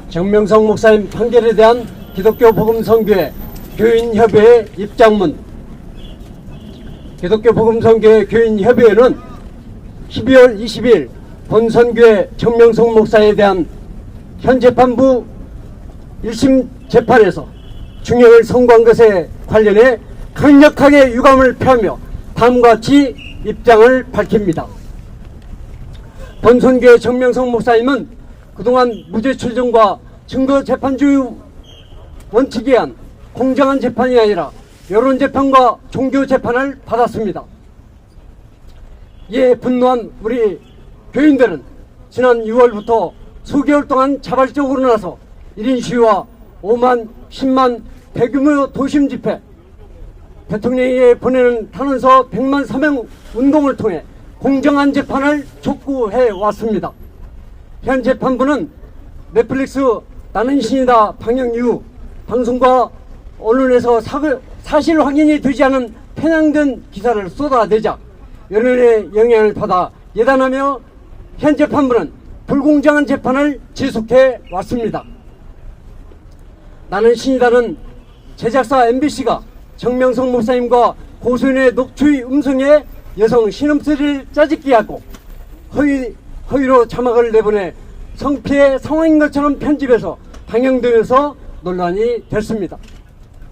정명석 목사님 판결에 대한 기독교 복음선교회 교인협의회 입장문. 기독교 복음선교회 교인협의회는 12월 20일 본선교회 정명석 목사에 대한 현 재판부 1심 재판에서 중형을 선고한 것에 관련해 강력하게 유감을 표하며 다음과 같이 입장을 밝힙니다. 본선교회 정명석 목사님은 그동안 무죄 추정과 증거 재판주의 원칙에 의한 공정한 재판이 아니라 여론 재판과 종교 재판을 받았습니다. 이에 분노한 우리 교인들은 지난 6월부터 수개월 동안 자발적으로 나서 1인 시위와 5만, 10만 대규모 도심 집회, 대통령에게 보내는 탄원서 100만 서명 운동을 통해 공정한 재판을 촉구해 왔습니다. 현 재판부는 넷플릭스 나는 신이다 방영 이후 방송과 언론에서 사실 확인이 되지 않은 편향된 기사를 쏟아내자 여론의 영향을 받아 예단하며 현 재판부는 불공정한 재판을 지속해 왔습니다. 나는 신이다는 제작사 MBC가 정명석 목사님과 고소인의 녹취 음성에 여성 신음소리를 짜집기 하고 허위로 자막을 내보내 성피해 상황인 것처럼 편집해서 방영되면서 논란이 됐습니다.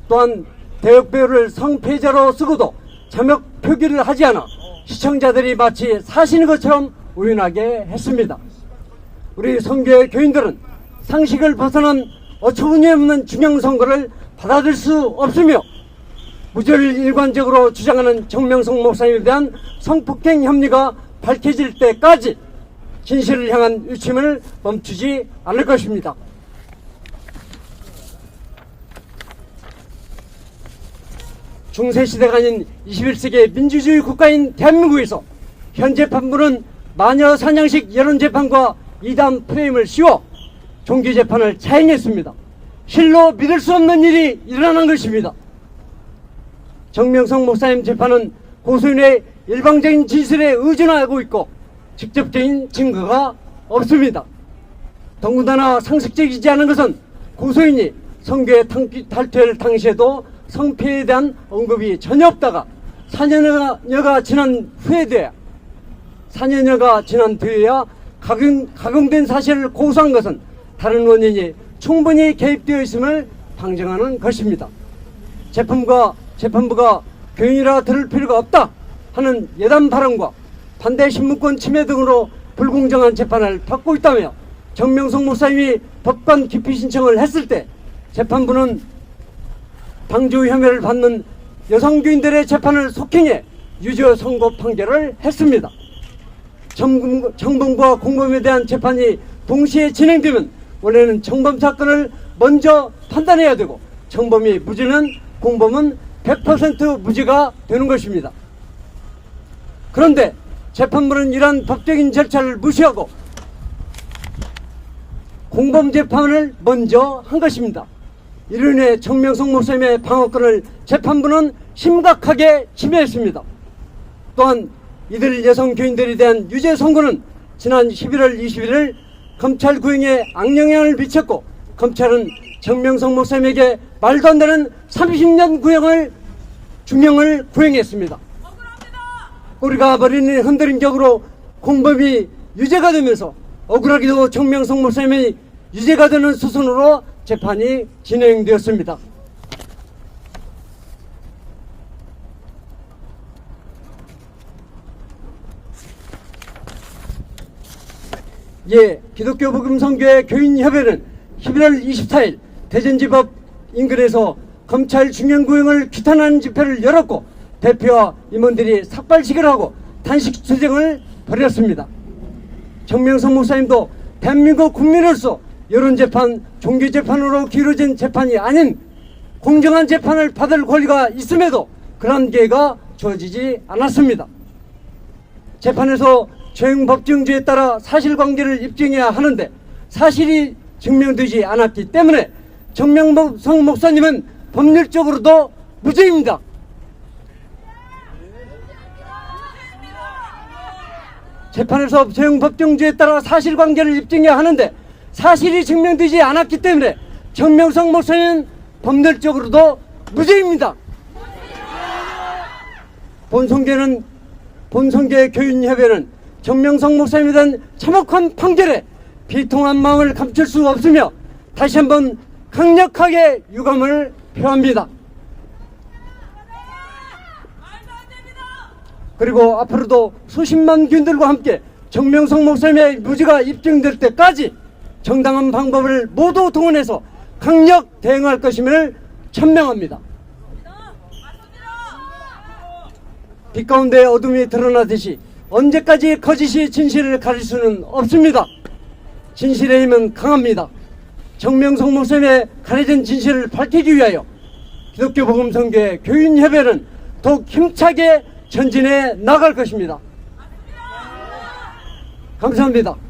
또한 대역배우를 성피해자로 쓰고도 자막 표기를 하지 않아 시청자들이 마치 사실인 것처럼 오인하게 했습니다. 우리 선교회 교인들은 상식을 벗어난 어처구니없는 중형선고를 받아들일 수 없으며 무죄를 일관적으로 주장하는 정명석 목사님에 대한 성폭행 혐의가 밝혀질 때까지 진실을 향한 유침을 멈추지 않을 것입니다. 중세시대가 아닌 21세기 민주주의 국가인 대한민국에서 현 재판부는 마녀 사냥식 여론재판과 이단 프레임을 씌워 종교재판을 자행했습니다. 실로 믿을 수 없는 일이 일어난 것입니다. 정명석 목사님 재판은 고소인의 일방적인 진술에 의존하고 있고 직접적인 증거가 없습니다. 더군다나 상식적이지 않은 것은 고소인이 선교의 탈퇴를 당시에도 성피해에 대한 언급이 전혀 없다가 4년여가 지난 뒤에야 각용된 사실을 고소한 것은 다른 원인이 충분히 개입되어 있음을 방증하는 것입니다. 재판부가 교인이라 들을 필요가 없다 하는 예단 발언과 반대 신문권 침해 등으로 불공정한 재판을 받고 있다며 정명석 목사님이 법관 기피 신청을 했을 때 재판부는 방조 혐의를 받는 여성교인들의 재판을 속행해 유죄 선고 판결을 했습니다. 정범과 공범에 대한 재판이 동시에 진행되면 원래는 정범 사건을 먼저 판단해야 되고 정범이 무죄는 공범은 100% 무죄가 되는 것입니다. 그런데 재판부는 이러한 법적인 절차를 무시하고 공범 재판을 먼저 한 것입니다. 이로 인해 정명석 목사님의 방어권을 재판부는 심각하게 침해했습니다. 또한 이들 여성 교인들에 대한 유죄 선고는 지난 11월 21일 검찰 구형에 악영향을 미쳤고 검찰은 정명석 목사님에게 말도 안 되는 30년 중형을 구형했습니다. 꼬리가 버리는 흔들린 격으로 공범이 유죄가 되면서 억울하게도 정명석 목사님이 유죄가 되는 수순으로 재판이 진행되었습니다. 기독교 복음선교회 교인협의회는 11월 24일 대전지법 인근에서 검찰 중형구형을 규탄하는 집회를 열었고 대표와 임원들이 삭발식을 하고 단식투쟁을 벌였습니다. 정명석 목사님도 대한민국 국민으로서 여론재판, 종교재판으로 기울어진 재판이 아닌 공정한 재판을 받을 권리가 있음에도 그런 기회가 주어지지 않았습니다. 재판에서 죄행법정주에 따라 사실관계를 입증해야 하는데 사실이 증명되지 않았기 때문에 정명석 목사님은 법률적으로도 무죄입니다. 재판에서 죄행법정주에 따라 사실관계를 입증해야 하는데 사실이 증명되지 않았기 때문에 정명석 목사님은 법률적으로도 무죄입니다. 본성계 교인협회는 정명석 목사님에 대한 참혹한 판결에 비통한 마음을 감출 수 없으며 다시 한번 강력하게 유감을 표합니다. 그리고 앞으로도 수십만 교인들과 함께 정명석 목사님의 무죄가 입증될 때까지 정당한 방법을 모두 동원해서 강력 대응할 것임을 천명합니다. 빛 가운데 어둠이 드러나듯이 언제까지 거짓이 진실을 가릴 수는 없습니다. 진실의 힘은 강합니다. 정명석 목사님의 가려진 진실을 밝히기 위하여 기독교 복음선교회 교인협회는 더욱 힘차게 전진해 나갈 것입니다. 감사합니다.